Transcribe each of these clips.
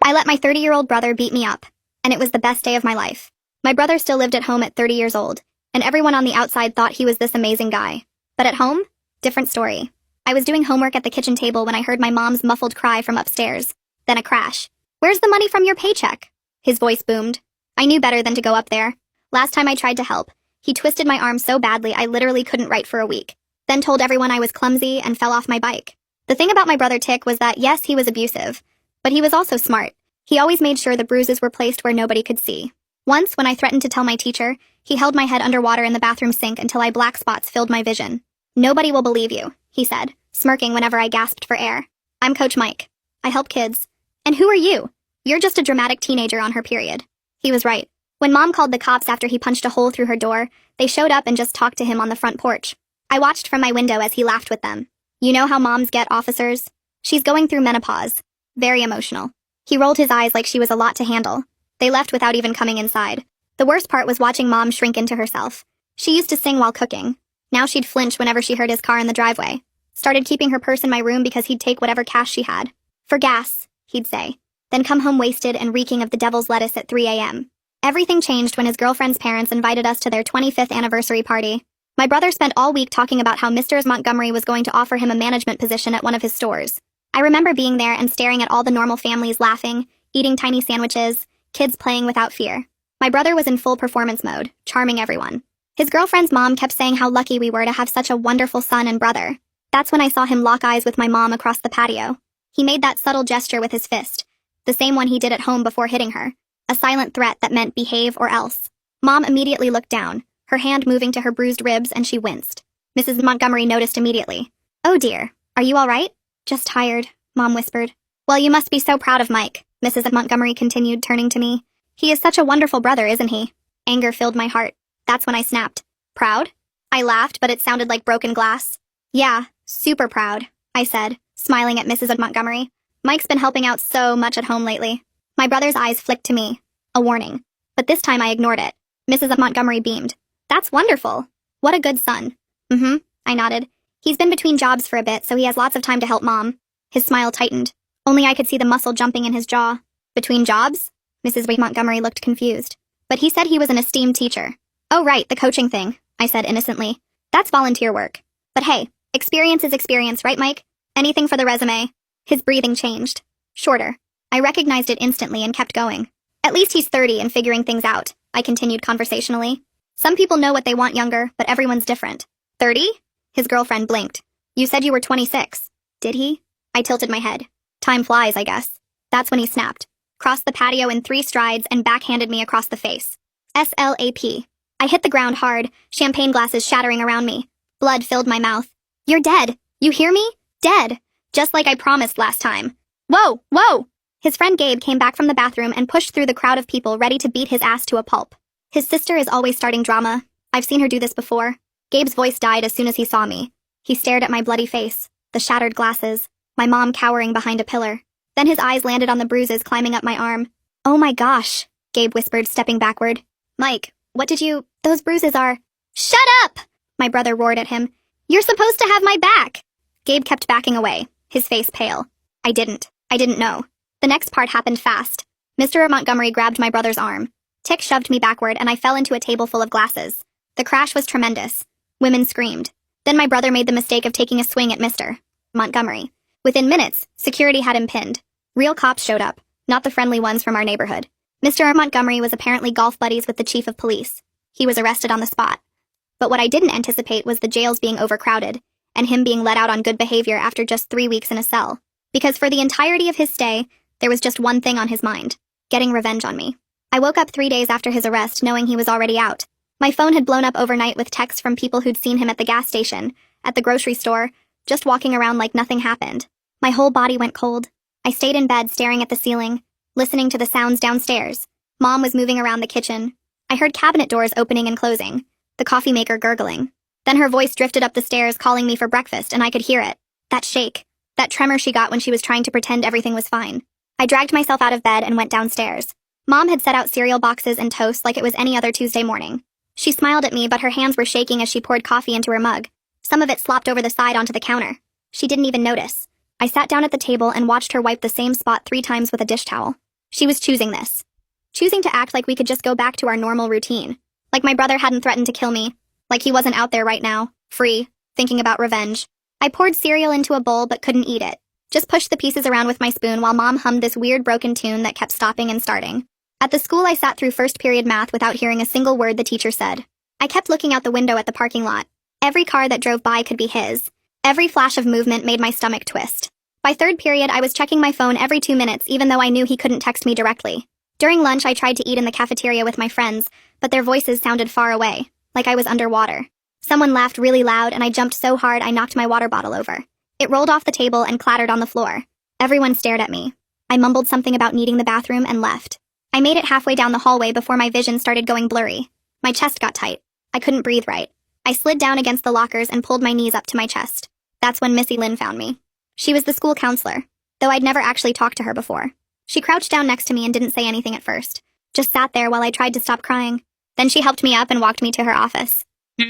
I let my 30-year-old brother beat me up, and it was the best day of my life. My brother still lived at home at 30 years old, and everyone on the outside thought he was this amazing guy. But at home, different story. I was doing homework at the kitchen table when I heard my mom's muffled cry from upstairs. Then a crash. "Where's the money from your paycheck?" His voice boomed. I knew better than to go up there. Last time I tried to help, he twisted my arm so badly I literally couldn't write for a week. Then told everyone I was clumsy and fell off my bike. The thing about my brother Tick was that yes, he was abusive, but he was also smart. He always made sure the bruises were placed where nobody could see. Once, when I threatened to tell my teacher, he held my head underwater in the bathroom sink until black spots filled my vision. "Nobody will believe you," he said, smirking whenever I gasped for air. "I'm Coach Mike. I help kids. And who are you? You're just a dramatic teenager on her period." He was right. When Mom called the cops after he punched a hole through her door, they showed up and just talked to him on the front porch. I watched from my window as he laughed with them. You know how moms get, officers? She's going through menopause. Very emotional. He rolled his eyes like she was a lot to handle. They left without even coming inside. The worst part was watching Mom shrink into herself. She used to sing while cooking. Now she'd flinch whenever she heard his car in the driveway. Started keeping her purse in my room because he'd take whatever cash she had. "For gas," he'd say. Then come home wasted and reeking of the devil's lettuce at 3 a.m. Everything changed when his girlfriend's parents invited us to their 25th anniversary party. My brother spent all week talking about how Mr. Montgomery was going to offer him a management position at one of his stores. I remember being there and staring at all the normal families laughing, eating tiny sandwiches, kids playing without fear. My brother was in full performance mode, charming everyone. His girlfriend's mom kept saying how lucky we were to have such a wonderful son and brother. That's when I saw him lock eyes with my mom across the patio. He made that subtle gesture with his fist, the same one he did at home before hitting her, a silent threat that meant behave or else. Mom immediately looked down, her hand moving to her bruised ribs, and she winced. Mrs. Montgomery noticed immediately. "Oh dear, are you all right?" "Just tired," Mom whispered. "Well, you must be so proud of Mike," Mrs. Montgomery continued, turning to me. "He is such a wonderful brother, isn't he?" Anger filled my heart. That's when I snapped. "Proud?" I laughed, but it sounded like broken glass. "Yeah, super proud," I said, smiling at Mrs. Montgomery. "Mike's been helping out so much at home lately." My brother's eyes flicked to me. A warning. But this time I ignored it. Mrs. Montgomery beamed. "That's wonderful. What a good son." "Mm-hmm," I nodded. "He's been between jobs for a bit, so he has lots of time to help Mom." His smile tightened. Only I could see the muscle jumping in his jaw. "Between jobs?" Mrs. Montgomery looked confused. "But he said he was an esteemed teacher." "Oh right, the coaching thing," I said innocently. "That's volunteer work. But hey, experience is experience, right, Mike? Anything for the resume." His breathing changed. Shorter. I recognized it instantly and kept going. "At least he's 30 and figuring things out," I continued conversationally. "Some people know what they want younger, but everyone's different." 30? His girlfriend blinked. "You said you were 26. Did he?" I tilted my head. "Time flies, I guess." That's when he snapped, crossed the patio in 3 strides, and backhanded me across the face. SLAP. I hit the ground hard, champagne glasses shattering around me. Blood filled my mouth. "You're dead. You hear me? Dead. Just like I promised last time." "Whoa, whoa!" His friend Gabe came back from the bathroom and pushed through the crowd of people ready to beat his ass to a pulp. His sister is always starting drama. I've seen her do this before. Gabe's voice died as soon as he saw me. He stared at my bloody face, the shattered glasses, my mom cowering behind a pillar. Then his eyes landed on the bruises climbing up my arm. "Oh my gosh," Gabe whispered, stepping backward. "Mike, what did you— those bruises are—" "Shut up!" my brother roared at him. "You're supposed to have my back!" Gabe kept backing away, his face pale. I didn't know. The next part happened fast. Mr. Montgomery grabbed my brother's arm. Tick shoved me backward and I fell into a table full of glasses. The crash was tremendous. Women screamed. Then my brother made the mistake of taking a swing at Mr. Montgomery. Within minutes, security had him pinned. Real cops showed up, not the friendly ones from our neighborhood. Mr. Montgomery was apparently golf buddies with the chief of police. He was arrested on the spot. But what I didn't anticipate was the jails being overcrowded, and him being let out on good behavior after just 3 weeks in a cell. Because for the entirety of his stay, there was just one thing on his mind: getting revenge on me. I woke up 3 days after his arrest knowing he was already out. My phone had blown up overnight with texts from people who'd seen him at the gas station, at the grocery store, just walking around like nothing happened. My whole body went cold. I stayed in bed staring at the ceiling, listening to the sounds downstairs. Mom was moving around the kitchen. I heard cabinet doors opening and closing, the coffee maker gurgling. Then her voice drifted up the stairs calling me for breakfast, and I could hear it. That shake, that tremor she got when she was trying to pretend everything was fine. I dragged myself out of bed and went downstairs. Mom had set out cereal boxes and toast like it was any other Tuesday morning. She smiled at me, but her hands were shaking as she poured coffee into her mug. Some of it slopped over the side onto the counter. She didn't even notice. I sat down at the table and watched her wipe the same spot 3 times with a dish towel. She was choosing this. Choosing to act like we could just go back to our normal routine. Like my brother hadn't threatened to kill me. Like he wasn't out there right now, free, thinking about revenge. I poured cereal into a bowl but couldn't eat it. Just pushed the pieces around with my spoon while Mom hummed this weird broken tune that kept stopping and starting. At the school I sat through first period math without hearing a single word the teacher said. I kept looking out the window at the parking lot. Every car that drove by could be his. Every flash of movement made my stomach twist. By third period, I was checking my phone every 2 minutes even though I knew he couldn't text me directly. During lunch, I tried to eat in the cafeteria with my friends, but their voices sounded far away, like I was underwater. Someone laughed really loud and I jumped so hard I knocked my water bottle over. It rolled off the table and clattered on the floor. Everyone stared at me. I mumbled something about needing the bathroom and left. I made it halfway down the hallway before my vision started going blurry. My chest got tight. I couldn't breathe right. I slid down against the lockers and pulled my knees up to my chest. That's when Missy Lynn found me. She was the school counselor, though I'd never actually talked to her before. She crouched down next to me and didn't say anything at first. Just sat there while I tried to stop crying. Then she helped me up and walked me to her office.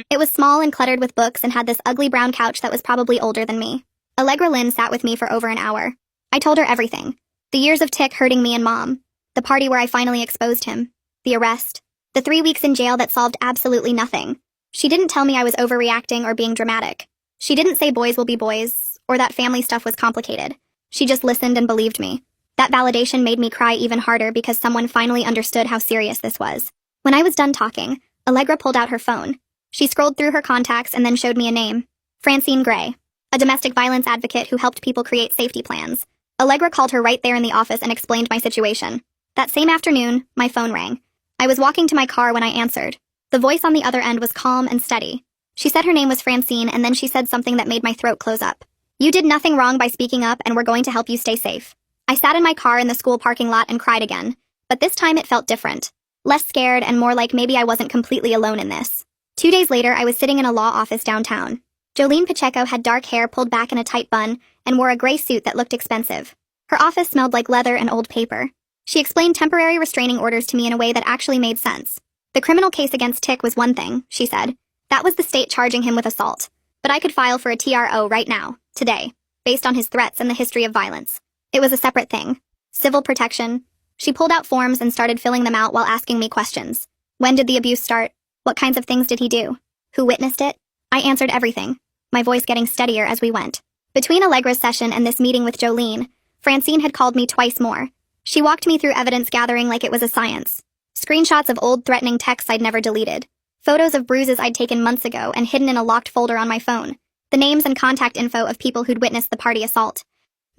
It was small and cluttered with books and had this ugly brown couch that was probably older than me. Allegra Lynn sat with me for over an hour. I told her everything. The years of Tick hurting me and Mom. The party where I finally exposed him. The arrest. The 3 weeks in jail that solved absolutely nothing. She didn't tell me I was overreacting or being dramatic. She didn't say boys will be boys, or that family stuff was complicated. She just listened and believed me. That validation made me cry even harder because someone finally understood how serious this was. When I was done talking, Allegra pulled out her phone. She scrolled through her contacts and then showed me a name. Francine Gray, a domestic violence advocate who helped people create safety plans. Allegra called her right there in the office and explained my situation. That same afternoon, my phone rang. I was walking to my car when I answered. The voice on the other end was calm and steady. She said her name was Francine, and then she said something that made my throat close up. You did nothing wrong by speaking up, and we're going to help you stay safe. I sat in my car in the school parking lot and cried again. But this time it felt different. Less scared and more like maybe I wasn't completely alone in this. 2 days later, I was sitting in a law office downtown. Jolene Pacheco had dark hair pulled back in a tight bun and wore a gray suit that looked expensive. Her office smelled like leather and old paper. She explained temporary restraining orders to me in a way that actually made sense. The criminal case against Tick was one thing, she said. That was the state charging him with assault. But I could file for a TRO right now, today, based on his threats and the history of violence. It was a separate thing. Civil protection. She pulled out forms and started filling them out while asking me questions. When did the abuse start? What kinds of things did he do? Who witnessed it? I answered everything, my voice getting steadier as we went. Between Allegra's session and this meeting with Jolene, Francine had called me twice more. She walked me through evidence gathering like it was a science. Screenshots of old threatening texts I'd never deleted. Photos of bruises I'd taken months ago and hidden in a locked folder on my phone. The names and contact info of people who'd witnessed the party assault.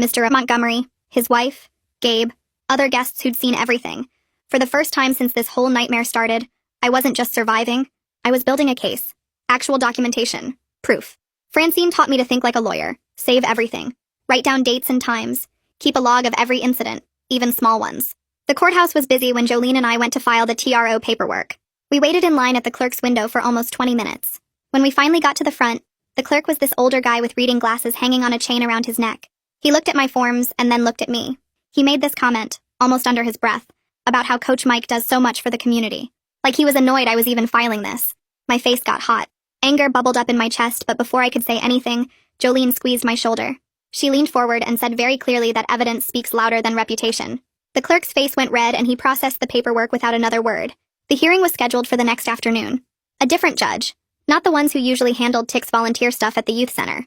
Mr. Montgomery, his wife, Gabe, other guests who'd seen everything. For the first time since this whole nightmare started, I wasn't just surviving, I was building a case. Actual documentation. Proof. Francine taught me to think like a lawyer. Save everything. Write down dates and times. Keep a log of every incident, even small ones. The courthouse was busy when Jolene and I went to file the TRO paperwork. We waited in line at the clerk's window for almost 20 minutes. When we finally got to the front, the clerk was this older guy with reading glasses hanging on a chain around his neck. He looked at my forms and then looked at me. He made this comment, almost under his breath, about how Coach Mike does so much for the community. Like he was annoyed I was even filing this. My face got hot. Anger bubbled up in my chest, but before I could say anything, Jolene squeezed my shoulder. She leaned forward and said very clearly that evidence speaks louder than reputation. The clerk's face went red and he processed the paperwork without another word. The hearing was scheduled for the next afternoon. A different judge, not the ones who usually handled Tick's volunteer stuff at the youth center.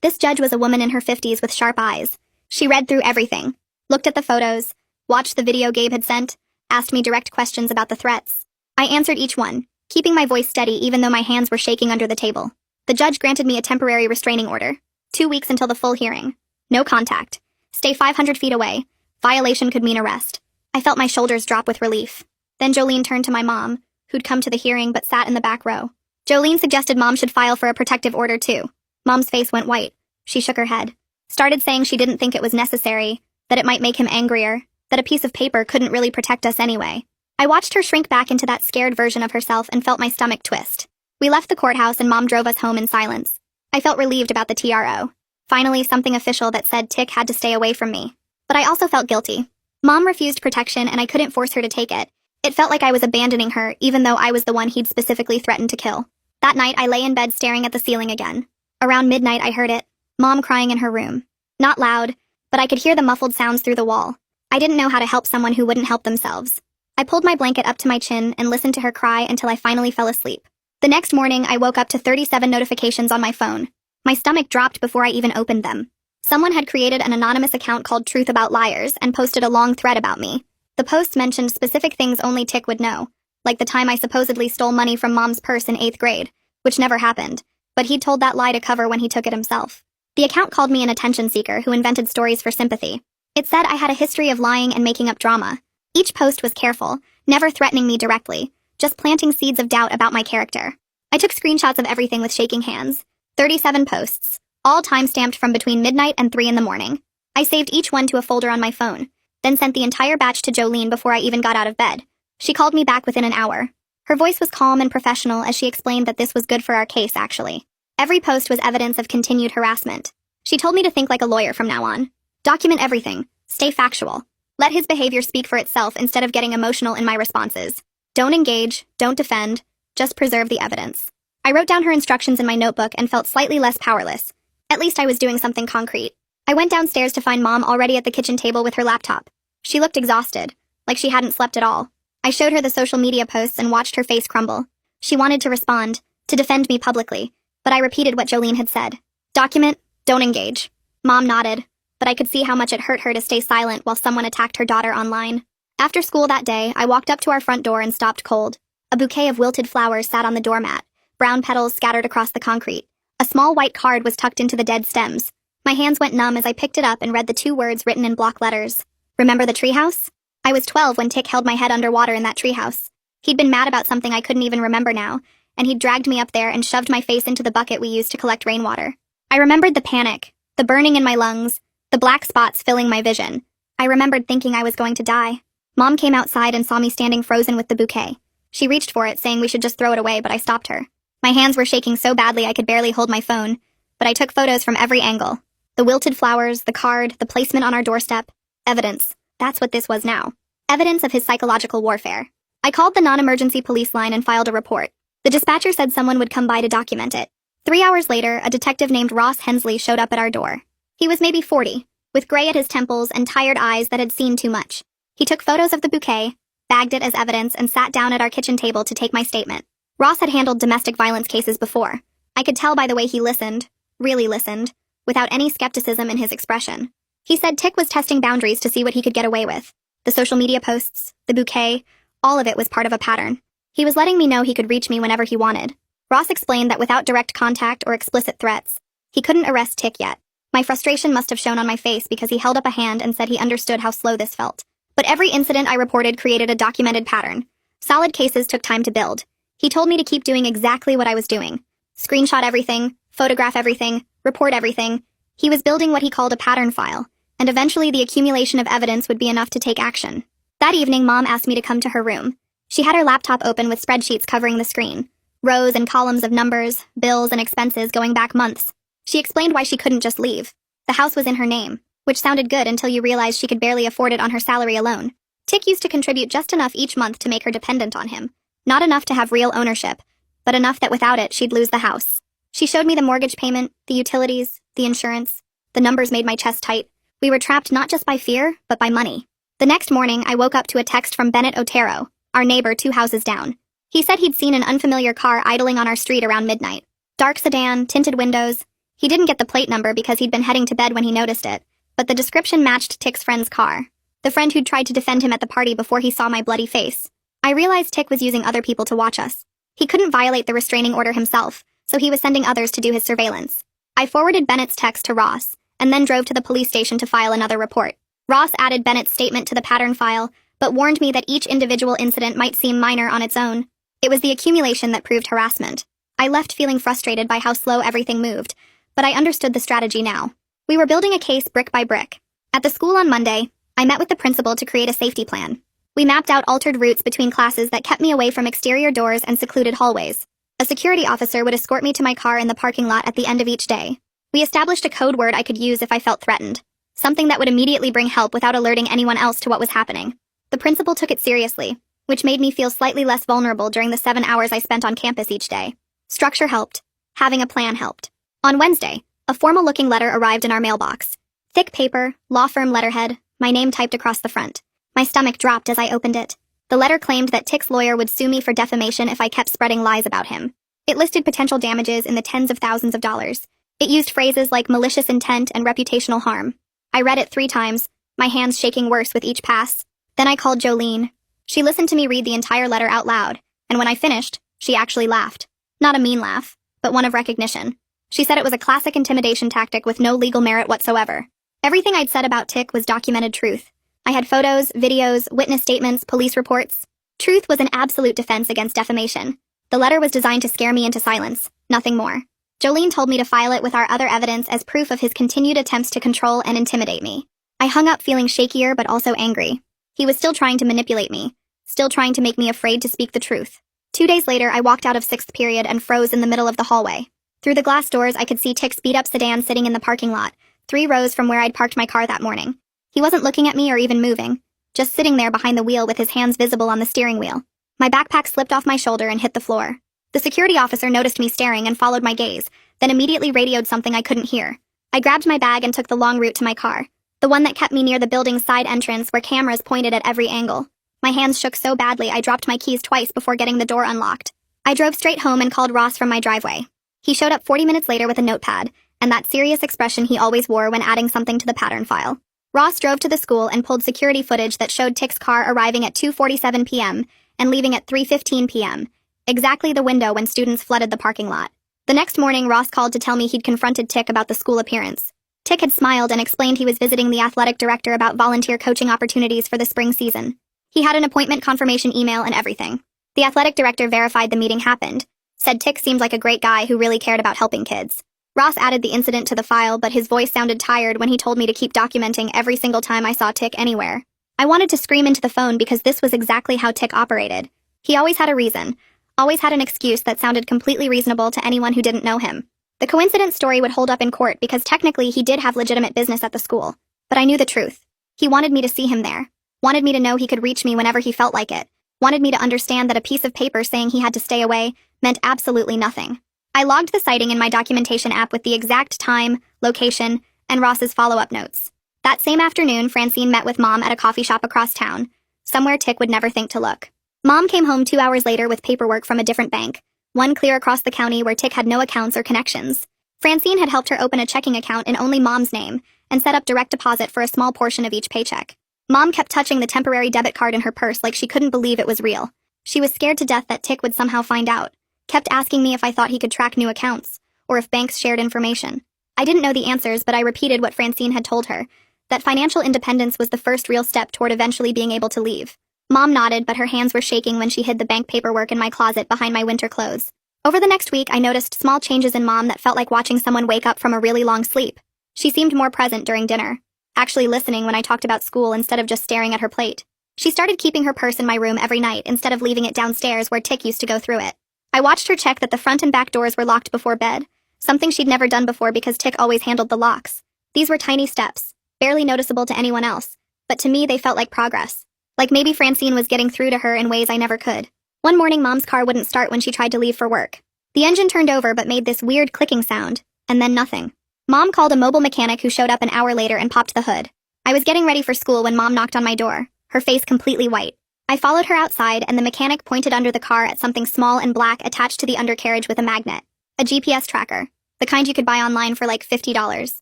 This judge was a woman in her 50s with sharp eyes. She read through everything, looked at the photos, watched the video Gabe had sent, asked me direct questions about the threats. I answered each one, keeping my voice steady even though my hands were shaking under the table. The judge granted me a temporary restraining order. 2 weeks until the full hearing. No contact. Stay 500 feet away. Violation could mean arrest. I felt my shoulders drop with relief. Then Jolene turned to my mom, who'd come to the hearing but sat in the back row. Jolene suggested Mom should file for a protective order too. Mom's face went white. She shook her head. Started saying she didn't think it was necessary, that it might make him angrier, that a piece of paper couldn't really protect us anyway. I watched her shrink back into that scared version of herself and felt my stomach twist. We left the courthouse and Mom drove us home in silence. I felt relieved about the TRO. Finally, something official that said Tick had to stay away from me. But I also felt guilty. Mom refused protection and I couldn't force her to take it. It felt like I was abandoning her, even though I was the one he'd specifically threatened to kill. That night, I lay in bed staring at the ceiling again. Around midnight, I heard it. Mom crying in her room. Not loud, but I could hear the muffled sounds through the wall. I didn't know how to help someone who wouldn't help themselves. I pulled my blanket up to my chin and listened to her cry until I finally fell asleep. The next morning, I woke up to 37 notifications on my phone. My stomach dropped before I even opened them. Someone had created an anonymous account called Truth About Liars and posted a long thread about me. The post mentioned specific things only Tick would know, like the time I supposedly stole money from Mom's purse in 8th grade, which never happened, but he'd told that lie to cover when he took it himself. The account called me an attention seeker who invented stories for sympathy. It said I had a history of lying and making up drama. Each post was careful, never threatening me directly, just planting seeds of doubt about my character. I took screenshots of everything with shaking hands. 37 posts, all time-stamped from between midnight and 3 in the morning. I saved each one to a folder on my phone, then sent the entire batch to Jolene before I even got out of bed. She called me back within an hour. Her voice was calm and professional as she explained that this was good for our case, actually. Every post was evidence of continued harassment. She told me to think like a lawyer from now on. Document everything. Stay factual. Let his behavior speak for itself instead of getting emotional in my responses. Don't engage, don't defend, just preserve the evidence. I wrote down her instructions in my notebook and felt slightly less powerless. At least I was doing something concrete. I went downstairs to find Mom already at the kitchen table with her laptop. She looked exhausted, like she hadn't slept at all. I showed her the social media posts and watched her face crumble. She wanted to respond, to defend me publicly, but I repeated what Jolene had said. Document, don't engage. Mom nodded, but I could see how much it hurt her to stay silent while someone attacked her daughter online. After school that day, I walked up to our front door and stopped cold. A bouquet of wilted flowers sat on the doormat, brown petals scattered across the concrete. A small white card was tucked into the dead stems. My hands went numb as I picked it up and read the 2 words written in block letters. Remember the treehouse? I was 12 when Tick held my head underwater in that treehouse. He'd been mad about something I couldn't even remember now, and he'd dragged me up there and shoved my face into the bucket we used to collect rainwater. I remembered the panic, the burning in my lungs, the black spots filling my vision. I remembered thinking I was going to die. Mom came outside and saw me standing frozen with the bouquet. She reached for it, saying we should just throw it away, but I stopped her. My hands were shaking so badly I could barely hold my phone, but I took photos from every angle. The wilted flowers, the card, the placement on our doorstep. Evidence. That's what this was now. Evidence of his psychological warfare. I called the non-emergency police line and filed a report. The dispatcher said someone would come by to document it. 3 hours later, a detective named Ross Hensley showed up at our door. He was maybe 40, with gray at his temples and tired eyes that had seen too much. He took photos of the bouquet, bagged it as evidence, and sat down at our kitchen table to take my statement. Ross had handled domestic violence cases before. I could tell by the way he listened, really listened, without any skepticism in his expression. He said Tick was testing boundaries to see what he could get away with. The social media posts, the bouquet, all of it was part of a pattern. He was letting me know he could reach me whenever he wanted. Ross explained that without direct contact or explicit threats, he couldn't arrest Tick yet. My frustration must have shown on my face because he held up a hand and said he understood how slow this felt. But every incident I reported created a documented pattern. Solid cases took time to build. He told me to keep doing exactly what I was doing. Screenshot everything, photograph everything, report everything. He was building what he called a pattern file, and eventually the accumulation of evidence would be enough to take action. That evening, Mom asked me to come to her room. She had her laptop open with spreadsheets covering the screen, rows and columns of numbers, bills, and expenses going back months. She explained why she couldn't just leave. The house was in her name, which sounded good until you realized she could barely afford it on her salary alone. Tick used to contribute just enough each month to make her dependent on him. Not enough to have real ownership, but enough that without it, she'd lose the house. She showed me the mortgage payment, the utilities, the insurance. The numbers made my chest tight. We were trapped not just by fear, but by money. The next morning, I woke up to a text from Bennett Otero, our neighbor 2 houses down. He said he'd seen an unfamiliar car idling on our street around midnight. Dark sedan, tinted windows. He didn't get the plate number because he'd been heading to bed when he noticed it, but the description matched Tick's friend's car. The friend who'd tried to defend him at the party before he saw my bloody face. I realized Tick was using other people to watch us. He couldn't violate the restraining order himself, so he was sending others to do his surveillance. I forwarded Bennett's text to Ross, and then drove to the police station to file another report. Ross added Bennett's statement to the pattern file, but warned me that each individual incident might seem minor on its own. It was the accumulation that proved harassment. I left feeling frustrated by how slow everything moved, but I understood the strategy now. We were building a case brick by brick. At the school on Monday, I met with the principal to create a safety plan. We mapped out altered routes between classes that kept me away from exterior doors and secluded hallways. A security officer would escort me to my car in the parking lot at the end of each day. We established a code word I could use if I felt threatened, something that would immediately bring help without alerting anyone else to what was happening. The principal took it seriously, which made me feel slightly less vulnerable during the 7 hours I spent on campus each day. Structure helped. Having a plan helped. On Wednesday, a formal-looking letter arrived in our mailbox. Thick paper, law firm letterhead, my name typed across the front. My stomach dropped as I opened it. The letter claimed that Tick's lawyer would sue me for defamation if I kept spreading lies about him. It listed potential damages in the tens of thousands of dollars. It used phrases like malicious intent and reputational harm. I read it 3 times, my hands shaking worse with each pass. Then I called Jolene. She listened to me read the entire letter out loud, and when I finished, she actually laughed. Not a mean laugh, but one of recognition. She said it was a classic intimidation tactic with no legal merit whatsoever. Everything I'd said about Tick was documented truth. I had photos, videos, witness statements, police reports. Truth was an absolute defense against defamation. The letter was designed to scare me into silence, nothing more. Jolene told me to file it with our other evidence as proof of his continued attempts to control and intimidate me. I hung up feeling shakier but also angry. He was still trying to manipulate me, still trying to make me afraid to speak the truth. 2 days later, I walked out of 6th period and froze in the middle of the hallway. Through the glass doors, I could see Tick's beat-up sedan sitting in the parking lot, 3 rows from where I'd parked my car that morning. He wasn't looking at me or even moving, just sitting there behind the wheel with his hands visible on the steering wheel. My backpack slipped off my shoulder and hit the floor. The security officer noticed me staring and followed my gaze, then immediately radioed something I couldn't hear. I grabbed my bag and took the long route to my car, the one that kept me near the building's side entrance where cameras pointed at every angle. My hands shook so badly I dropped my keys twice before getting the door unlocked. I drove straight home and called Ross from my driveway. He showed up 40 minutes later with a notepad, and that serious expression he always wore when adding something to the pattern file. Ross drove to the school and pulled security footage that showed Tick's car arriving at 2:47 p.m. and leaving at 3:15 p.m., exactly the window when students flooded the parking lot. The next morning, Ross called to tell me he'd confronted Tick about the school appearance. Tick had smiled and explained he was visiting the athletic director about volunteer coaching opportunities for the spring season. He had an appointment confirmation email and everything. The athletic director verified the meeting happened, said Tick seemed like a great guy who really cared about helping kids. Ross added the incident to the file, but his voice sounded tired when he told me to keep documenting every single time I saw Tick anywhere. I wanted to scream into the phone because this was exactly how Tick operated. He always had a reason, always had an excuse that sounded completely reasonable to anyone who didn't know him. The coincidence story would hold up in court because technically he did have legitimate business at the school, but I knew the truth. He wanted me to see him there, wanted me to know he could reach me whenever he felt like it, wanted me to understand that a piece of paper saying he had to stay away meant absolutely nothing. I logged the sighting in my documentation app with the exact time, location, and Ross's follow-up notes. That same afternoon, Francine met with Mom at a coffee shop across town, somewhere Tick would never think to look. Mom came home 2 hours later with paperwork from a different bank, one clear across the county where Tick had no accounts or connections. Francine had helped her open a checking account in only Mom's name and set up direct deposit for a small portion of each paycheck. Mom kept touching the temporary debit card in her purse like she couldn't believe it was real. She was scared to death that Tick would somehow find out, kept asking me if I thought he could track new accounts, or if banks shared information. I didn't know the answers, but I repeated what Francine had told her, that financial independence was the first real step toward eventually being able to leave. Mom nodded, but her hands were shaking when she hid the bank paperwork in my closet behind my winter clothes. Over the next week, I noticed small changes in Mom that felt like watching someone wake up from a really long sleep. She seemed more present during dinner, actually listening when I talked about school instead of just staring at her plate. She started keeping her purse in my room every night instead of leaving it downstairs where Tick used to go through it. I watched her check that the front and back doors were locked before bed, something she'd never done before because Tick always handled the locks. These were tiny steps, barely noticeable to anyone else, but to me they felt like progress. Like maybe Francine was getting through to her in ways I never could. One morning, Mom's car wouldn't start when she tried to leave for work. The engine turned over but made this weird clicking sound, and then nothing. Mom called a mobile mechanic who showed up an hour later and popped the hood. I was getting ready for school when Mom knocked on my door, her face completely white. I followed her outside, and the mechanic pointed under the car at something small and black attached to the undercarriage with a magnet. A GPS tracker, the kind you could buy online for like $50.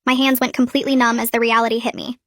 My hands went completely numb as the reality hit me.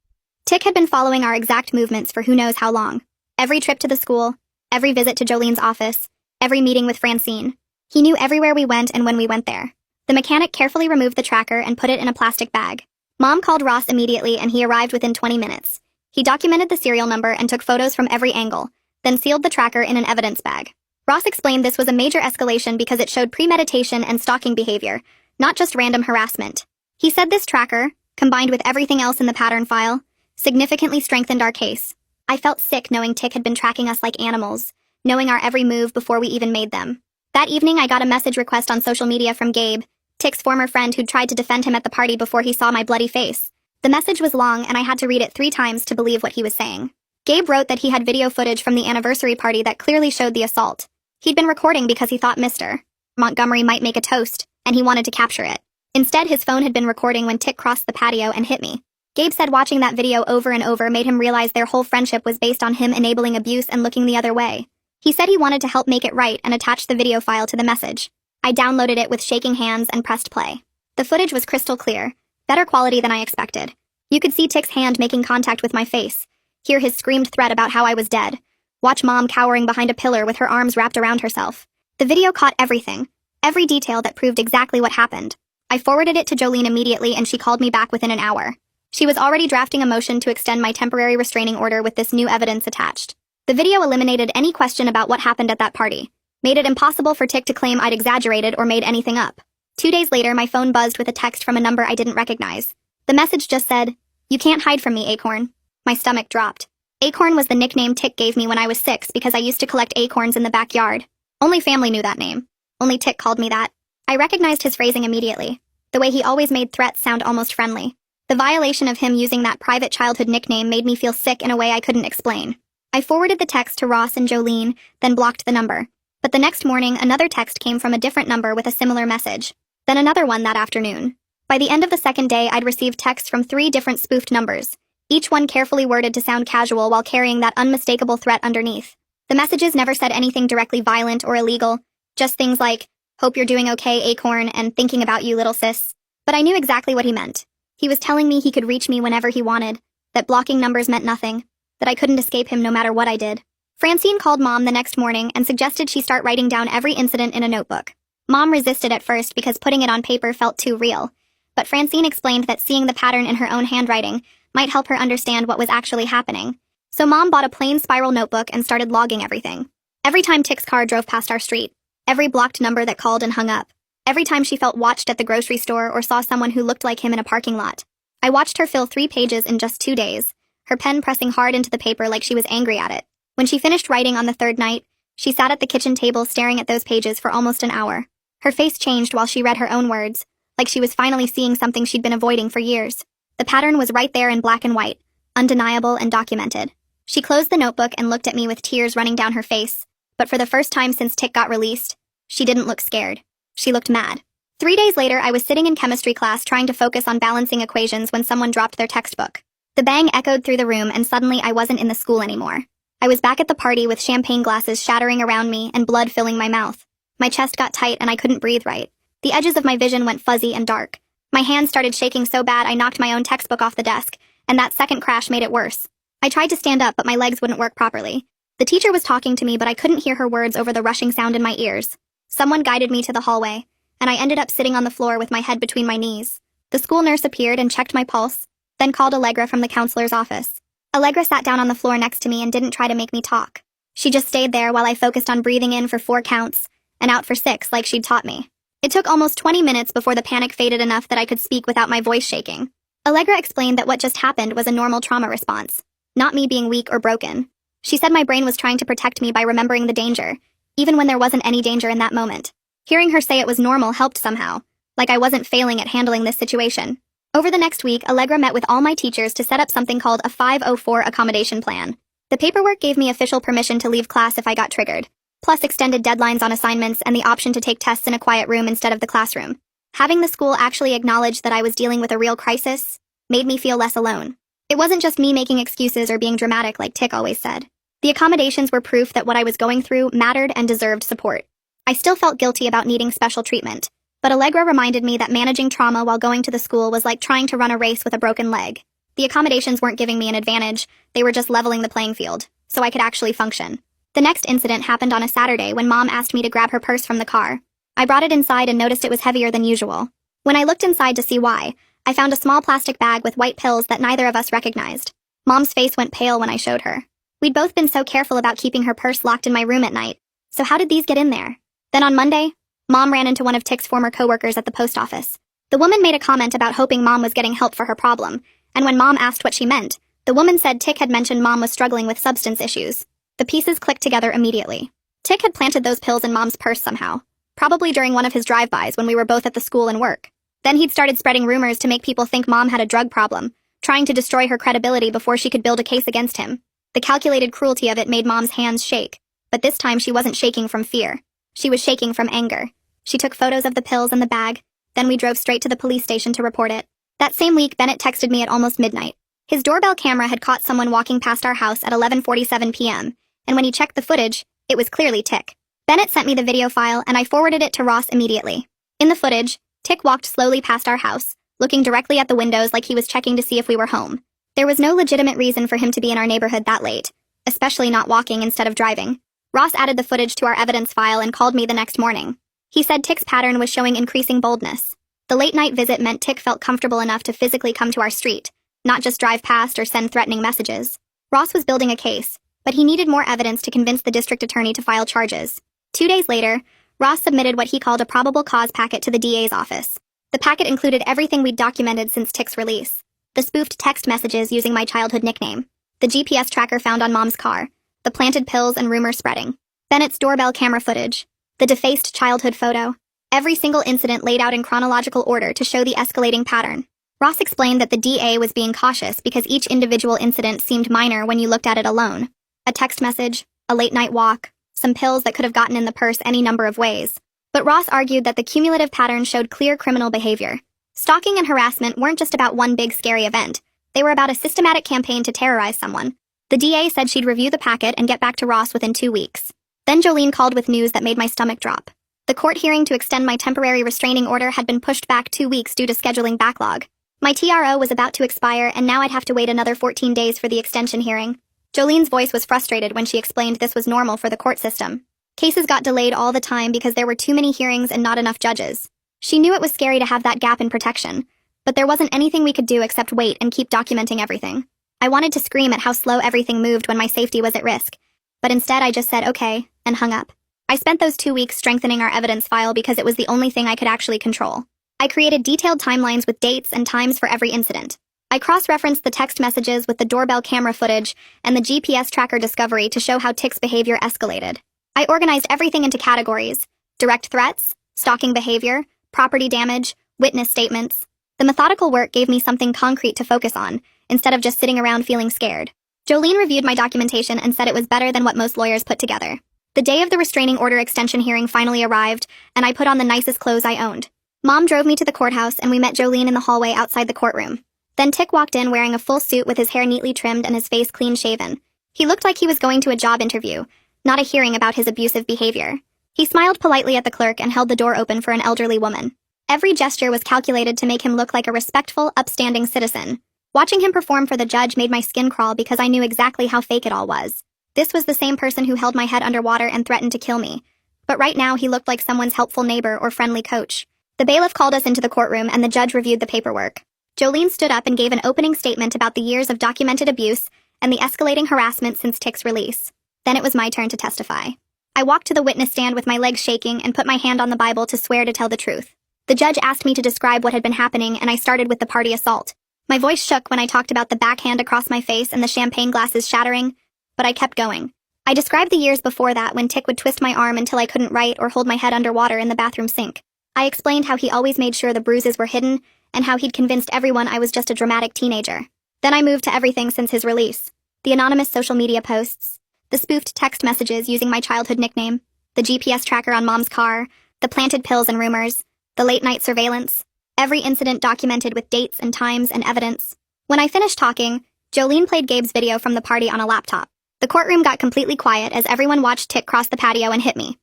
Tick had been following our exact movements for who knows how long. Every trip to the school, every visit to Jolene's office, every meeting with Francine. He knew everywhere we went and when we went there. The mechanic carefully removed the tracker and put it in a plastic bag. Mom called Ross immediately and he arrived within 20 minutes. He documented the serial number and took photos from every angle, then sealed the tracker in an evidence bag. Ross explained this was a major escalation because it showed premeditation and stalking behavior, not just random harassment. He said this tracker, combined with everything else in the pattern file, significantly strengthened our case. I felt sick knowing Tick had been tracking us like animals, knowing our every move before we even made them. That evening, I got a message request on social media from Gabe, Tick's former friend who'd tried to defend him at the party before he saw my bloody face. The message was long, and I had to read it 3 times to believe what he was saying. Gabe wrote that he had video footage from the anniversary party that clearly showed the assault. He'd been recording because he thought Mr. Montgomery might make a toast, and he wanted to capture it. Instead, his phone had been recording when Tick crossed the patio and hit me. Gabe said watching that video over and over made him realize their whole friendship was based on him enabling abuse and looking the other way. He said he wanted to help make it right and attached the video file to the message. I downloaded it with shaking hands and pressed play. The footage was crystal clear, better quality than I expected. You could see Tick's hand making contact with my face, hear his screamed threat about how I was dead, watch Mom cowering behind a pillar with her arms wrapped around herself. The video caught everything, every detail that proved exactly what happened. I forwarded it to Jolene immediately and she called me back within an hour. She was already drafting a motion to extend my temporary restraining order with this new evidence attached. The video eliminated any question about what happened at that party, made it impossible for Tick to claim I'd exaggerated or made anything up. 2 days later, my phone buzzed with a text from a number I didn't recognize. The message just said, "You can't hide from me, Acorn." My stomach dropped. Acorn was the nickname Tick gave me when I was 6 because I used to collect acorns in the backyard. Only family knew that name. Only Tick called me that. I recognized his phrasing immediately. The way he always made threats sound almost friendly. The violation of him using that private childhood nickname made me feel sick in a way I couldn't explain. I forwarded the text to Ross and Jolene, then blocked the number. But the next morning, another text came from a different number with a similar message. Then another one that afternoon. By the end of the second day, I'd received texts from 3 different spoofed numbers, each one carefully worded to sound casual while carrying that unmistakable threat underneath. The messages never said anything directly violent or illegal, just things like, "Hope you're doing okay, Acorn," and "Thinking about you, little sis." But I knew exactly what he meant. He was telling me he could reach me whenever he wanted, that blocking numbers meant nothing, that I couldn't escape him no matter what I did. Francine called Mom the next morning and suggested she start writing down every incident in a notebook. Mom resisted at first because putting it on paper felt too real, but Francine explained that seeing the pattern in her own handwriting might help her understand what was actually happening. So Mom bought a plain spiral notebook and started logging everything. Every time Tick's car drove past our street, every blocked number that called and hung up, every time she felt watched at the grocery store or saw someone who looked like him in a parking lot. I watched her fill 3 pages in just 2 days, her pen pressing hard into the paper like she was angry at it. When she finished writing on the 3rd night, she sat at the kitchen table staring at those pages for almost an hour. Her face changed while she read her own words, like she was finally seeing something she'd been avoiding for years. The pattern was right there in black and white, undeniable and documented. She closed the notebook and looked at me with tears running down her face, but for the first time since Tick got released, she didn't look scared. She looked mad. 3 days later, I was sitting in chemistry class trying to focus on balancing equations when someone dropped their textbook. The bang echoed through the room and suddenly I wasn't in the school anymore. I was back at the party with champagne glasses shattering around me and blood filling my mouth. My chest got tight and I couldn't breathe right. The edges of my vision went fuzzy and dark. My hands started shaking so bad I knocked my own textbook off the desk, and that second crash made it worse. I tried to stand up, but my legs wouldn't work properly. The teacher was talking to me, but I couldn't hear her words over the rushing sound in my ears. Someone guided me to the hallway, and I ended up sitting on the floor with my head between my knees. The school nurse appeared and checked my pulse, then called Allegra from the counselor's office. Allegra sat down on the floor next to me and didn't try to make me talk. She just stayed there while I focused on breathing in for 4 counts, and out for 6 like she'd taught me. It took almost 20 minutes before the panic faded enough that I could speak without my voice shaking. Allegra explained that what just happened was a normal trauma response, not me being weak or broken. She said my brain was trying to protect me by remembering the danger, even when there wasn't any danger in that moment. Hearing her say it was normal helped somehow, like I wasn't failing at handling this situation. Over the next week, Allegra met with all my teachers to set up something called a 504 accommodation plan. The paperwork gave me official permission to leave class if I got triggered, plus extended deadlines on assignments and the option to take tests in a quiet room instead of the classroom. Having the school actually acknowledge that I was dealing with a real crisis made me feel less alone. It wasn't just me making excuses or being dramatic like Tick always said. The accommodations were proof that what I was going through mattered and deserved support. I still felt guilty about needing special treatment, but Allegra reminded me that managing trauma while going to the school was like trying to run a race with a broken leg. The accommodations weren't giving me an advantage, they were just leveling the playing field, so I could actually function. The next incident happened on a Saturday when Mom asked me to grab her purse from the car. I brought it inside and noticed it was heavier than usual. When I looked inside to see why, I found a small plastic bag with white pills that neither of us recognized. Mom's face went pale when I showed her. We'd both been so careful about keeping her purse locked in my room at night, so how did these get in there? Then on Monday, Mom ran into one of Tick's former coworkers at the post office. The woman made a comment about hoping Mom was getting help for her problem, and when Mom asked what she meant, the woman said Tick had mentioned Mom was struggling with substance issues. The pieces clicked together immediately. Tick had planted those pills in Mom's purse somehow, probably during one of his drive-bys when we were both at the school and work. Then he'd started spreading rumors to make people think Mom had a drug problem, trying to destroy her credibility before she could build a case against him. The calculated cruelty of it made Mom's hands shake, but this time she wasn't shaking from fear. She was shaking from anger. She took photos of the pills and the bag, then we drove straight to the police station to report it. That same week, Bennett texted me at almost midnight. His doorbell camera had caught someone walking past our house at 11:47 p.m., and when he checked the footage, it was clearly Tick. Bennett sent me the video file, and I forwarded it to Ross immediately. In the footage, Tick walked slowly past our house, looking directly at the windows like he was checking to see if we were home. There was no legitimate reason for him to be in our neighborhood that late, especially not walking instead of driving. Ross added the footage to our evidence file and called me the next morning. He said Tick's pattern was showing increasing boldness. The late-night visit meant Tick felt comfortable enough to physically come to our street, not just drive past or send threatening messages. Ross was building a case, but he needed more evidence to convince the district attorney to file charges. 2 days later, Ross submitted what he called a probable cause packet to the DA's office. The packet included everything we'd documented since Tick's release. The spoofed text messages using my childhood nickname, the GPS tracker found on Mom's car, the planted pills and rumors spreading, Bennett's doorbell camera footage, the defaced childhood photo. Every single incident laid out in chronological order to show the escalating pattern. Ross explained that the DA was being cautious because each individual incident seemed minor when you looked at it alone. A text message, a late-night walk, some pills that could have gotten in the purse any number of ways. But Ross argued that the cumulative pattern showed clear criminal behavior. Stalking and harassment weren't just about one big scary event. They were about a systematic campaign to terrorize someone. The DA said she'd review the packet and get back to Ross within 2 weeks. Then Jolene called with news that made my stomach drop. The court hearing to extend my temporary restraining order had been pushed back 2 weeks due to scheduling backlog. My TRO was about to expire, and now I'd have to wait another 14 days for the extension hearing. Jolene's voice was frustrated when she explained this was normal for the court system. Cases got delayed all the time because there were too many hearings and not enough judges. She knew it was scary to have that gap in protection, but there wasn't anything we could do except wait and keep documenting everything. I wanted to scream at how slow everything moved when my safety was at risk, but instead I just said okay and hung up. I spent those 2 weeks strengthening our evidence file because it was the only thing I could actually control. I created detailed timelines with dates and times for every incident. I cross-referenced the text messages with the doorbell camera footage and the GPS tracker discovery to show how Tick's behavior escalated. I organized everything into categories: direct threats, stalking behavior, property damage, witness statements. The methodical work gave me something concrete to focus on, instead of just sitting around feeling scared. Jolene reviewed my documentation and said it was better than what most lawyers put together. The day of the restraining order extension hearing finally arrived, and I put on the nicest clothes I owned. Mom drove me to the courthouse, and we met Jolene in the hallway outside the courtroom. Then Tick walked in wearing a full suit with his hair neatly trimmed and his face clean-shaven. He looked like he was going to a job interview, not a hearing about his abusive behavior. He smiled politely at the clerk and held the door open for an elderly woman. Every gesture was calculated to make him look like a respectful, upstanding citizen. Watching him perform for the judge made my skin crawl because I knew exactly how fake it all was. This was the same person who held my head underwater and threatened to kill me. But right now he looked like someone's helpful neighbor or friendly coach. The bailiff called us into the courtroom and the judge reviewed the paperwork. Jolene stood up and gave an opening statement about the years of documented abuse and the escalating harassment since Tick's release. Then it was my turn to testify. I walked to the witness stand with my legs shaking and put my hand on the Bible to swear to tell the truth. The judge asked me to describe what had been happening, and I started with the party assault. My voice shook when I talked about the backhand across my face and the champagne glasses shattering, but I kept going. I described the years before that when Tick would twist my arm until I couldn't write or hold my head underwater in the bathroom sink. I explained how he always made sure the bruises were hidden and how he'd convinced everyone I was just a dramatic teenager. Then I moved to everything since his release. The anonymous social media posts, the spoofed text messages using my childhood nickname, the GPS tracker on Mom's car, the planted pills and rumors, the late-night surveillance, every incident documented with dates and times and evidence. When I finished talking, Jolene played Gabe's video from the party on a laptop. The courtroom got completely quiet as everyone watched Tick cross the patio and hit me.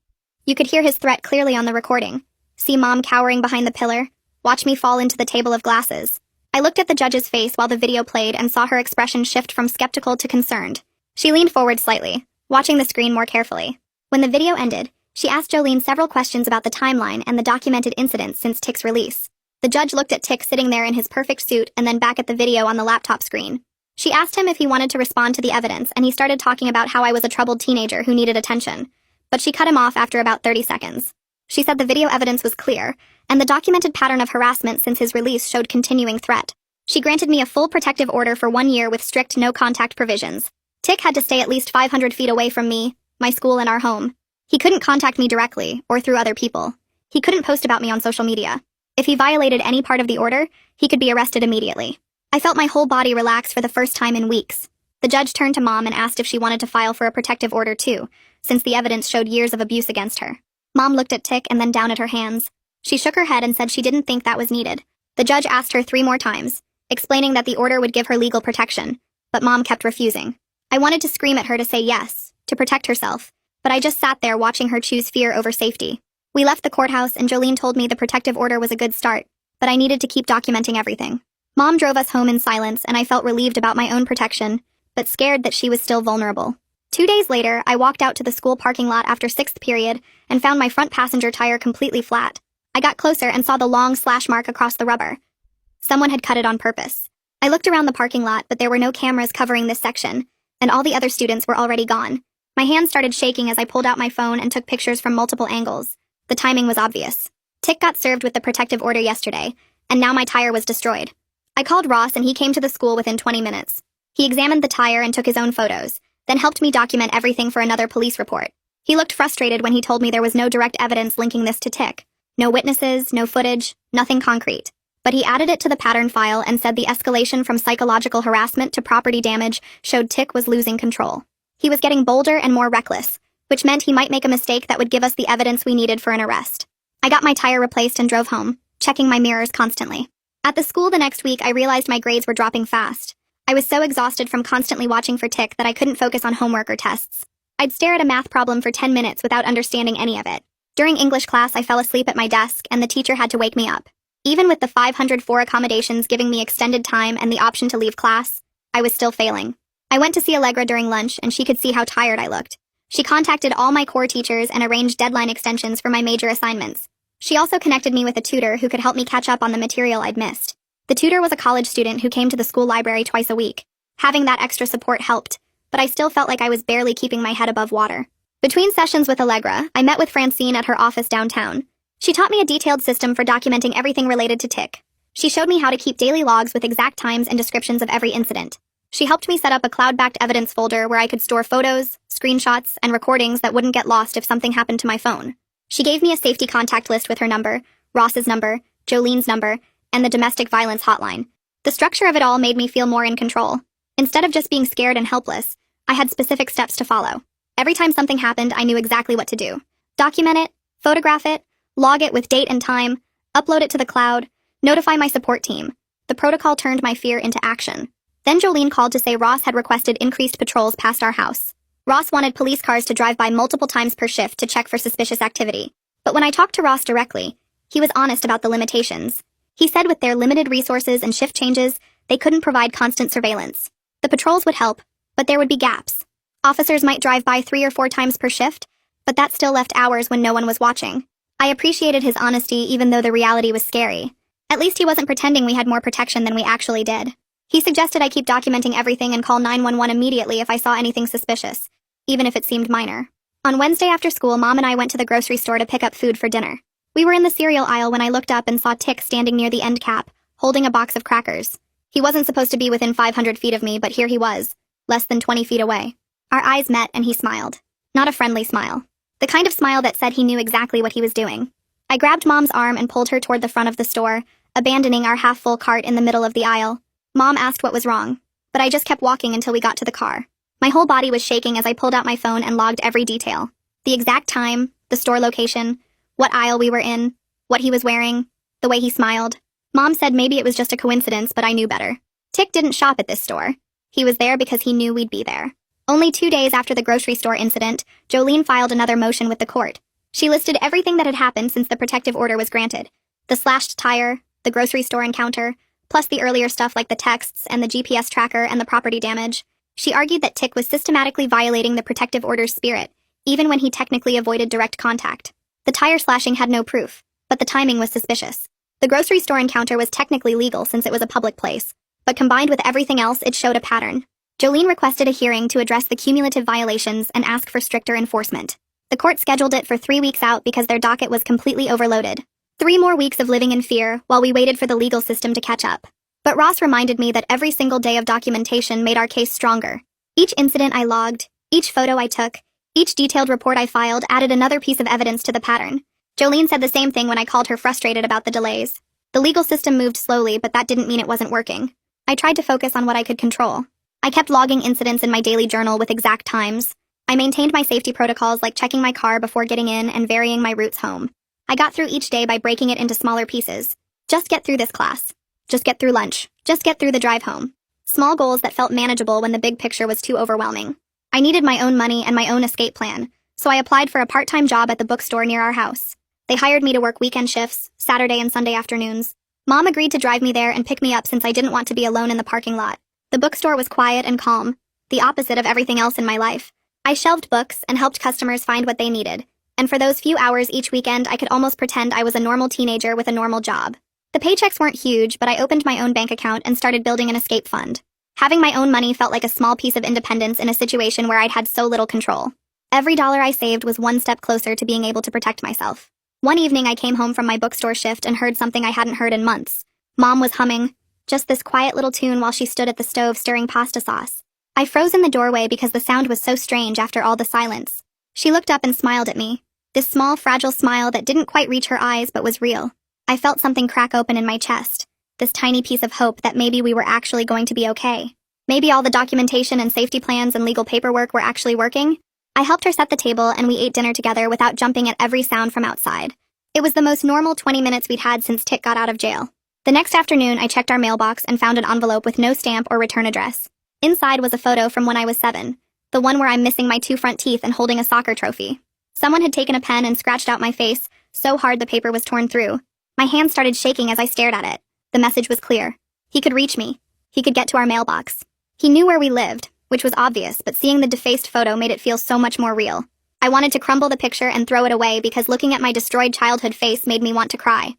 You could hear his threat clearly on the recording. See Mom cowering behind the pillar, watch me fall into the table of glasses. I looked at the judge's face while the video played and saw her expression shift from skeptical to concerned. She leaned forward slightly, watching the screen more carefully. When the video ended, she asked Jolene several questions about the timeline and the documented incidents since Tick's release. The judge looked at Tick sitting there in his perfect suit and then back at the video on the laptop screen. She asked him if he wanted to respond to the evidence, and he started talking about how I was a troubled teenager who needed attention. But she cut him off after about 30 seconds. She said the video evidence was clear, and the documented pattern of harassment since his release showed continuing threat. She granted me a full protective order for 1 year with strict no-contact provisions. Tick had to stay at least 500 feet away from me, my school, and our home. He couldn't contact me directly, or through other people. He couldn't post about me on social media. If he violated any part of the order, he could be arrested immediately. I felt my whole body relax for the first time in weeks. The judge turned to Mom and asked if she wanted to file for a protective order too, since the evidence showed years of abuse against her. Mom looked at Tick and then down at her hands. She shook her head and said she didn't think that was needed. The judge asked her 3 more times, explaining that the order would give her legal protection, but Mom kept refusing. I wanted to scream at her to say yes, to protect herself, but I just sat there watching her choose fear over safety. We left the courthouse and Jolene told me the protective order was a good start, but I needed to keep documenting everything. Mom drove us home in silence and I felt relieved about my own protection, but scared that she was still vulnerable. 2 days later, I walked out to the school parking lot after 6th period and found my front passenger tire completely flat. I got closer and saw the long slash mark across the rubber. Someone had cut it on purpose. I looked around the parking lot, but there were no cameras covering this section, and all the other students were already gone. My hands started shaking as I pulled out my phone and took pictures from multiple angles. The timing was obvious. Tick got served with the protective order yesterday, and now my tire was destroyed. I called Ross and he came to the school within 20 minutes. He examined the tire and took his own photos, then helped me document everything for another police report. He looked frustrated when he told me there was no direct evidence linking this to Tick. No witnesses, no footage, nothing concrete. But he added it to the pattern file and said the escalation from psychological harassment to property damage showed Tick was losing control. He was getting bolder and more reckless, which meant he might make a mistake that would give us the evidence we needed for an arrest. I got my tire replaced and drove home, checking my mirrors constantly. At the school the next week, I realized my grades were dropping fast. I was so exhausted from constantly watching for Tick that I couldn't focus on homework or tests. I'd stare at a math problem for 10 minutes without understanding any of it. During English class, I fell asleep at my desk and the teacher had to wake me up. Even with the 504 accommodations giving me extended time and the option to leave class, I was still failing. I went to see Allegra during lunch and she could see how tired I looked. She contacted all my core teachers and arranged deadline extensions for my major assignments. She also connected me with a tutor who could help me catch up on the material I'd missed. The tutor was a college student who came to the school library twice a week. Having that extra support helped, but I still felt like I was barely keeping my head above water. Between sessions with Allegra, I met with Francine at her office downtown. She taught me a detailed system for documenting everything related to Tick. She showed me how to keep daily logs with exact times and descriptions of every incident. She helped me set up a cloud-backed evidence folder where I could store photos, screenshots, and recordings that wouldn't get lost if something happened to my phone. She gave me a safety contact list with her number, Ross's number, Jolene's number, and the domestic violence hotline. The structure of it all made me feel more in control. Instead of just being scared and helpless, I had specific steps to follow. Every time something happened, I knew exactly what to do. Document it, photograph it, log it with date and time, upload it to the cloud, notify my support team. The protocol turned my fear into action. Then Jolene called to say Ross had requested increased patrols past our house. Ross wanted police cars to drive by multiple times per shift to check for suspicious activity. But when I talked to Ross directly, he was honest about the limitations. He said with their limited resources and shift changes, they couldn't provide constant surveillance. The patrols would help, but there would be gaps. Officers might drive by 3 or 4 times per shift, but that still left hours when no one was watching. I appreciated his honesty even though the reality was scary. At least he wasn't pretending we had more protection than we actually did. He suggested I keep documenting everything and call 911 immediately if I saw anything suspicious, even if it seemed minor. On Wednesday after school, Mom and I went to the grocery store to pick up food for dinner. We were in the cereal aisle when I looked up and saw Tick standing near the end cap, holding a box of crackers. He wasn't supposed to be within 500 feet of me, but here he was, less than 20 feet away. Our eyes met and he smiled. Not a friendly smile. The kind of smile that said he knew exactly what he was doing. I grabbed Mom's arm and pulled her toward the front of the store, abandoning our half-full cart in the middle of the aisle. Mom asked what was wrong, but I just kept walking until we got to the car. My whole body was shaking as I pulled out my phone and logged every detail. The exact time, the store location, what aisle we were in, what he was wearing, the way he smiled. Mom said maybe it was just a coincidence, but I knew better. Tick didn't shop at this store. He was there because he knew we'd be there. Only 2 days after the grocery store incident, Jolene filed another motion with the court. She listed everything that had happened since the protective order was granted. The slashed tire, the grocery store encounter, plus the earlier stuff like the texts and the GPS tracker and the property damage. She argued that Tick was systematically violating the protective order's spirit, even when he technically avoided direct contact. The tire slashing had no proof, but the timing was suspicious. The grocery store encounter was technically legal since it was a public place, but combined with everything else, it showed a pattern. Jolene requested a hearing to address the cumulative violations and ask for stricter enforcement. The court scheduled it for 3 weeks out because their docket was completely overloaded. 3 more weeks of living in fear while we waited for the legal system to catch up. But Ross reminded me that every single day of documentation made our case stronger. Each incident I logged, each photo I took, each detailed report I filed added another piece of evidence to the pattern. Jolene said the same thing when I called her frustrated about the delays. The legal system moved slowly, but that didn't mean it wasn't working. I tried to focus on what I could control. I kept logging incidents in my daily journal with exact times. I maintained my safety protocols like checking my car before getting in and varying my routes home. I got through each day by breaking it into smaller pieces. Just get through this class. Just get through lunch. Just get through the drive home. Small goals that felt manageable when the big picture was too overwhelming. I needed my own money and my own escape plan, so I applied for a part-time job at the bookstore near our house. They hired me to work weekend shifts, Saturday and Sunday afternoons. Mom agreed to drive me there and pick me up since I didn't want to be alone in the parking lot. The bookstore was quiet and calm, the opposite of everything else in my life. I shelved books and helped customers find what they needed, and for those few hours each weekend I could almost pretend I was a normal teenager with a normal job. The paychecks weren't huge, but I opened my own bank account and started building an escape fund. Having my own money felt like a small piece of independence in a situation where I'd had so little control. Every dollar I saved was one step closer to being able to protect myself. One evening I came home from my bookstore shift and heard something I hadn't heard in months. Mom was humming just this quiet little tune while she stood at the stove stirring pasta sauce. I froze in the doorway because the sound was so strange after all the silence. She looked up and smiled at me. This small, fragile smile that didn't quite reach her eyes but was real. I felt something crack open in my chest. This tiny piece of hope that maybe we were actually going to be okay. Maybe all the documentation and safety plans and legal paperwork were actually working. I helped her set the table and we ate dinner together without jumping at every sound from outside. It was the most normal 20 minutes we'd had since Tick got out of jail. The next afternoon, I checked our mailbox and found an envelope with no stamp or return address. Inside was a photo from when I was 7, the one where I'm missing my 2 front teeth and holding a soccer trophy. Someone had taken a pen and scratched out my face, so hard the paper was torn through. My hand started shaking as I stared at it. The message was clear. He could reach me. He could get to our mailbox. He knew where we lived, which was obvious, but seeing the defaced photo made it feel so much more real. I wanted to crumble the picture and throw it away because looking at my destroyed childhood face made me want to cry.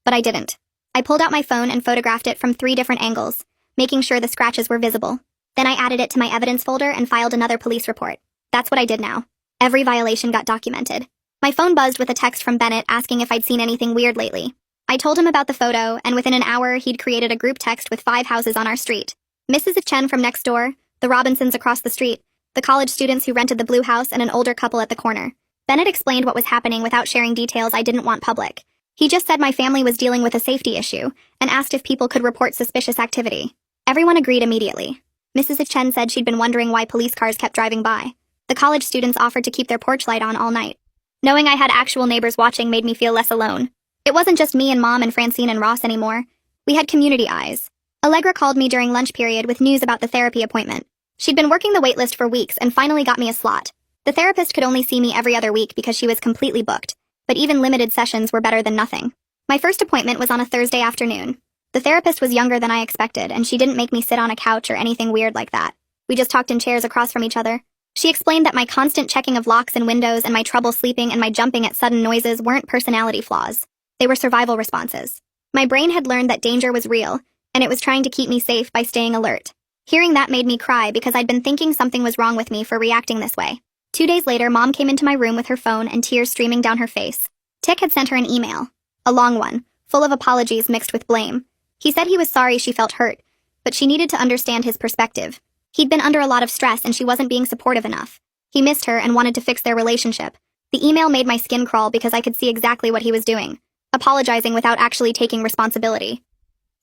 But I didn't. I pulled out my phone and photographed it from 3 different angles, making sure the scratches were visible. Then I added it to my evidence folder and filed another police report. That's what I did now. Every violation got documented. My phone buzzed with a text from Bennett asking if I'd seen anything weird lately. I told him about the photo, and within an hour he'd created a group text with 5 houses on our street. Mrs. Chen from next door, the Robinsons across the street, the college students who rented the blue house, and an older couple at the corner. Bennett explained what was happening without sharing details I didn't want public. He just said my family was dealing with a safety issue, and asked if people could report suspicious activity. Everyone agreed immediately. Mrs. Chen said she'd been wondering why police cars kept driving by. The college students offered to keep their porch light on all night. Knowing I had actual neighbors watching made me feel less alone. It wasn't just me and Mom and Francine and Ross anymore. We had community eyes. Allegra called me during lunch period with news about the therapy appointment. She'd been working the waitlist for weeks and finally got me a slot. The therapist could only see me every other week because she was completely booked, but even limited sessions were better than nothing. My first appointment was on a Thursday afternoon. The therapist was younger than I expected, and she didn't make me sit on a couch or anything weird like that. We just talked in chairs across from each other. She explained that my constant checking of locks and windows and my trouble sleeping and my jumping at sudden noises weren't personality flaws. They were survival responses. My brain had learned that danger was real, and it was trying to keep me safe by staying alert. Hearing that made me cry because I'd been thinking something was wrong with me for reacting this way. 2 days later, Mom came into my room with her phone and tears streaming down her face. Tick had sent her an email. A long one, full of apologies mixed with blame. He said he was sorry she felt hurt, but she needed to understand his perspective. He'd been under a lot of stress and she wasn't being supportive enough. He missed her and wanted to fix their relationship. The email made my skin crawl because I could see exactly what he was doing. Apologizing without actually taking responsibility.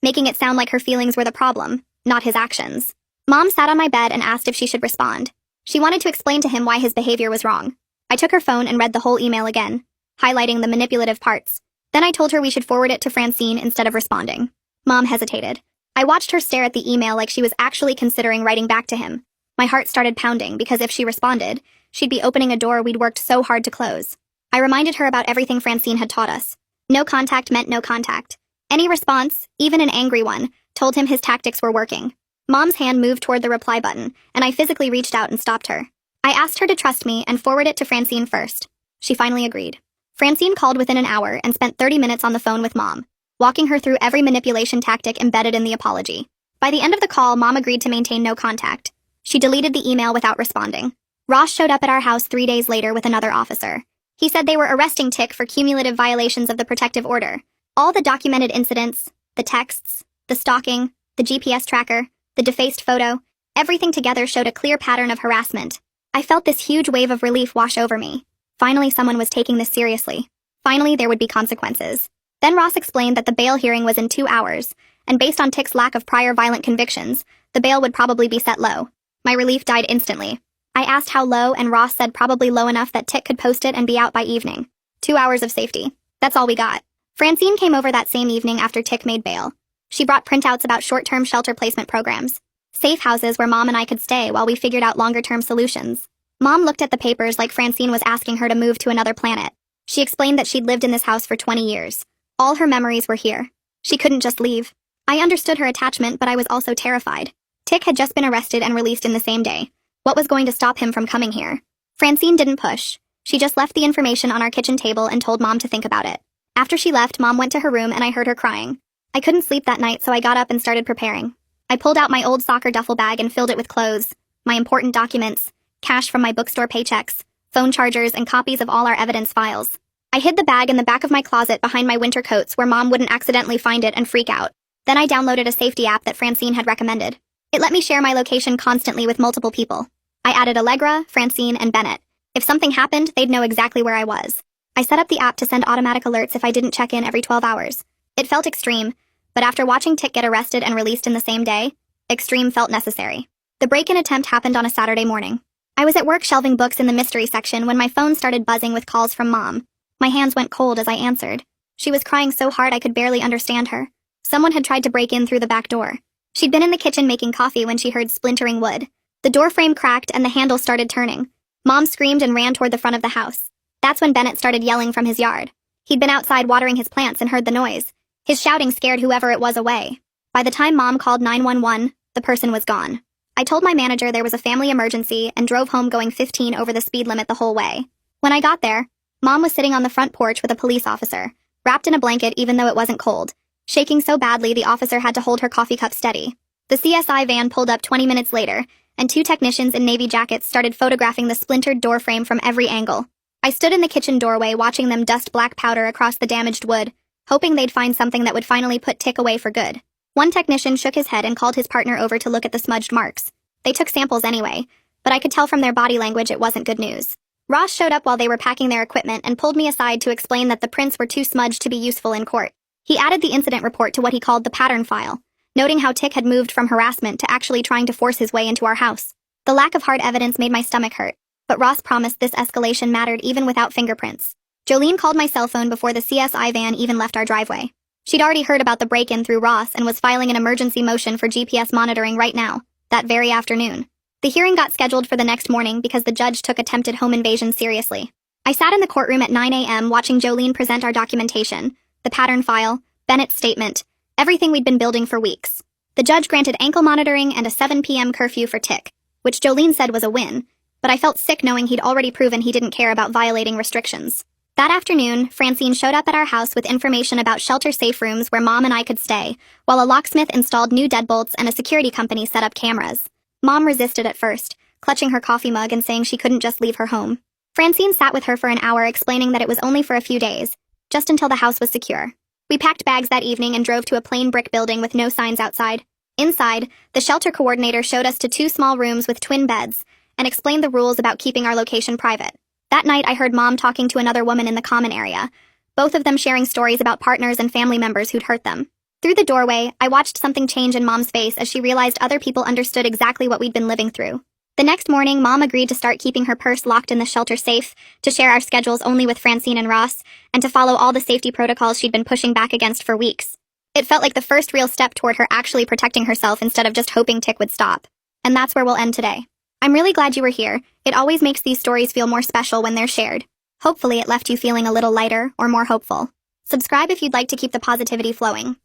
Making it sound like her feelings were the problem, not his actions. Mom sat on my bed and asked if she should respond. She wanted to explain to him why his behavior was wrong. I took her phone and read the whole email again, highlighting the manipulative parts. Then I told her we should forward it to Francine instead of responding. Mom hesitated. I watched her stare at the email like she was actually considering writing back to him. My heart started pounding because if she responded, she'd be opening a door we'd worked so hard to close. I reminded her about everything Francine had taught us. No contact meant no contact. Any response, even an angry one, told him his tactics were working. Mom's hand moved toward the reply button, and I physically reached out and stopped her. I asked her to trust me and forward it to Francine first. She finally agreed. Francine called within an hour and spent 30 minutes on the phone with Mom, walking her through every manipulation tactic embedded in the apology. By the end of the call, Mom agreed to maintain no contact. She deleted the email without responding. Ross showed up at our house 3 days later with another officer. He said they were arresting Tick for cumulative violations of the protective order. All the documented incidents, the texts, the stalking, the GPS tracker, the defaced photo, everything together showed a clear pattern of harassment. I felt this huge wave of relief wash over me. Finally, someone was taking this seriously. Finally, there would be consequences. Then Ross explained that the bail hearing was in 2 hours, and based on Tick's lack of prior violent convictions, the bail would probably be set low. My relief died instantly. I asked how low, and Ross said probably low enough that Tick could post it and be out by evening. 2 hours of safety. That's all we got. Francine came over that same evening after Tick made bail. She brought printouts about short-term shelter placement programs, safe houses where Mom and I could stay while we figured out longer-term solutions. Mom looked at the papers like Francine was asking her to move to another planet. She explained that she'd lived in this house for 20 years. All her memories were here. She couldn't just leave. I understood her attachment, but I was also terrified. Tick had just been arrested and released in the same day. What was going to stop him from coming here? Francine didn't push. She just left the information on our kitchen table and told Mom to think about it. After she left, Mom went to her room and I heard her crying. I couldn't sleep that night, so I got up and started preparing. I pulled out my old soccer duffel bag and filled it with clothes, my important documents, cash from my bookstore paychecks, phone chargers, and copies of all our evidence files. I hid the bag in the back of my closet behind my winter coats where Mom wouldn't accidentally find it and freak out. Then I downloaded a safety app that Francine had recommended. It let me share my location constantly with multiple people. I added Allegra, Francine, and Bennett. If something happened, they'd know exactly where I was. I set up the app to send automatic alerts if I didn't check in every 12 hours. It felt extreme, but after watching Tick get arrested and released in the same day, extreme felt necessary. The break-in attempt happened on a Saturday morning. I was at work shelving books in the mystery section when my phone started buzzing with calls from Mom. My hands went cold as I answered. She was crying so hard I could barely understand her. Someone had tried to break in through the back door. She'd been in the kitchen making coffee when she heard splintering wood. The door frame cracked and the handle started turning. Mom screamed and ran toward the front of the house. That's when Bennett started yelling from his yard. He'd been outside watering his plants and heard the noise. His shouting scared whoever it was away. By the time Mom called 911, the person was gone. I told my manager there was a family emergency and drove home going 15 over the speed limit the whole way. When I got there, Mom was sitting on the front porch with a police officer, wrapped in a blanket even though it wasn't cold, shaking so badly the officer had to hold her coffee cup steady. The CSI van pulled up 20 minutes later, and 2 technicians in navy jackets started photographing the splintered door frame from every angle. I stood in the kitchen doorway watching them dust black powder across the damaged wood, hoping they'd find something that would finally put Tick away for good. One technician shook his head and called his partner over to look at the smudged marks. They took samples anyway, but I could tell from their body language it wasn't good news. Ross showed up while they were packing their equipment and pulled me aside to explain that the prints were too smudged to be useful in court. He added the incident report to what he called the pattern file, noting how Tick had moved from harassment to actually trying to force his way into our house. The lack of hard evidence made my stomach hurt, but Ross promised this escalation mattered even without fingerprints. Jolene called my cell phone before the CSI van even left our driveway. She'd already heard about the break-in through Ross and was filing an emergency motion for GPS monitoring right now, that very afternoon. The hearing got scheduled for the next morning because the judge took attempted home invasion seriously. I sat in the courtroom at 9 a.m. watching Jolene present our documentation, the pattern file, Bennett's statement, everything we'd been building for weeks. The judge granted ankle monitoring and a 7 p.m. curfew for Tick, which Jolene said was a win, but I felt sick knowing he'd already proven he didn't care about violating restrictions. That afternoon, Francine showed up at our house with information about shelter-safe rooms where Mom and I could stay, while a locksmith installed new deadbolts and a security company set up cameras. Mom resisted at first, clutching her coffee mug and saying she couldn't just leave her home. Francine sat with her for an hour explaining that it was only for a few days, just until the house was secure. We packed bags that evening and drove to a plain brick building with no signs outside. Inside, the shelter coordinator showed us to 2 small rooms with twin beds and explained the rules about keeping our location private. That night, I heard Mom talking to another woman in the common area, both of them sharing stories about partners and family members who'd hurt them. Through the doorway, I watched something change in Mom's face as she realized other people understood exactly what we'd been living through. The next morning, Mom agreed to start keeping her purse locked in the shelter safe, to share our schedules only with Francine and Ross, and to follow all the safety protocols she'd been pushing back against for weeks. It felt like the first real step toward her actually protecting herself instead of just hoping Tick would stop. And that's where we'll end today. I'm really glad you were here. It always makes these stories feel more special when they're shared. Hopefully it left you feeling a little lighter or more hopeful. Subscribe if you'd like to keep the positivity flowing.